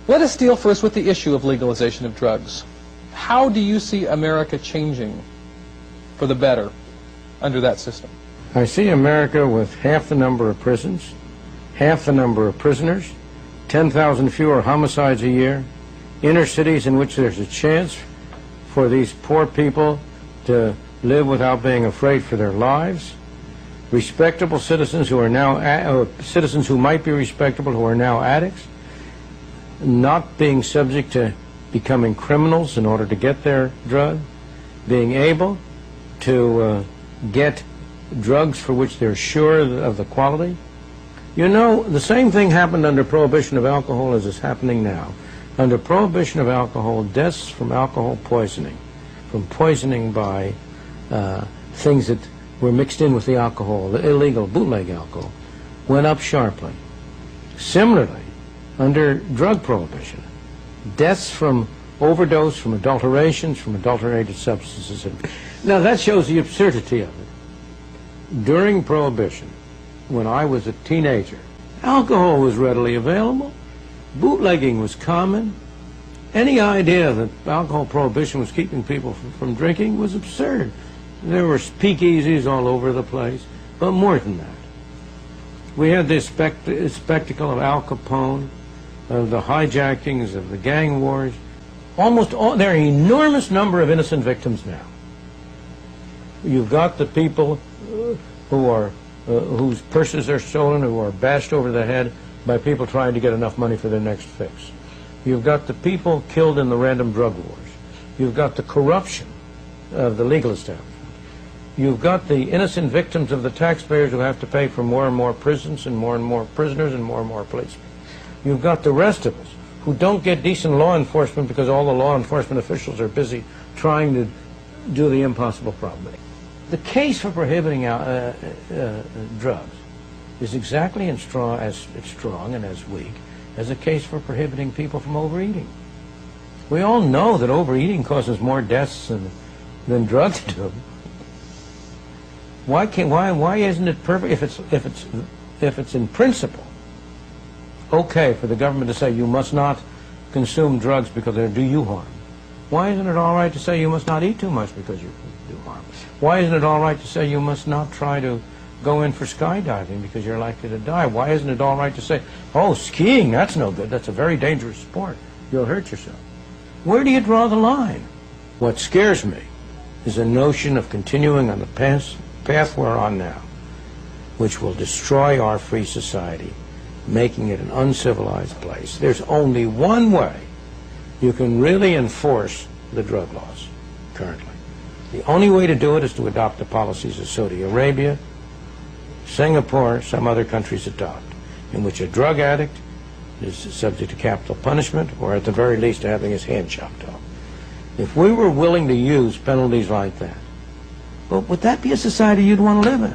Let us deal first with the issue of legalization of drugs. How do you see America changing for the better under that system? I see America with half the number of prisons, half the number of prisoners, 10,000 fewer homicides a year, inner cities in which there's a chance for these poor people to live without being afraid for their lives, respectable citizens who are now citizens who might be respectable who are now addicts, not being subject to becoming criminals in order to get their drug, being able to get drugs for which they're sure of the quality. You know, the same thing happened under Prohibition of alcohol as is happening now. Under Prohibition of alcohol, deaths from alcohol poisoning, from poisoning by things that were mixed in with the alcohol, the illegal bootleg alcohol, went up sharply. Similarly, under Drug Prohibition, deaths from overdose, from adulterations, from adulterated substances. Now that shows the absurdity of it. During Prohibition, when I was a teenager, alcohol was readily available, bootlegging was common. Any idea that alcohol prohibition was keeping people from drinking was absurd. There were speakeasies all over the place, but more than that. We had this spectacle of Al Capone, of the hijackings, of the gang wars. Almost all, there are an enormous number of innocent victims now. You've got the people who are whose purses are stolen, who are bashed over the head by people trying to get enough money for their next fix. You've got the people killed in the random drug wars. You've got the corruption of the legal establishment. You've got the innocent victims of the taxpayers who have to pay for more and more prisons and more prisoners and more policemen. You've got the rest of us who don't get decent law enforcement because all the law enforcement officials are busy trying to do the impossible problem. The case for prohibiting drugs is exactly as strong and as weak as a case for prohibiting people from overeating. We all know that overeating causes more deaths than drugs do. Why isn't it perfect if it's in principle okay for the government to say you must not consume drugs because they do you harm? Why isn't it all right to say you must not eat too much because you do harm? Why isn't it all right to say you must not try to go in for skydiving because you're likely to die? Why isn't it all right to say, oh, skiing, that's no good, that's a very dangerous sport, you'll hurt yourself? Where do you draw the line? What scares me is a notion of continuing on the path we're on now, which will destroy our free society, making it an uncivilized place. There's only one way you can really enforce the drug laws currently. The only way to do it is to adopt the policies of Saudi Arabia, Singapore, some other countries adopt, in which a drug addict is subject to capital punishment, or at the very least to having his hand chopped off. If we were willing to use penalties like that, well, would that be a society you'd want to live in?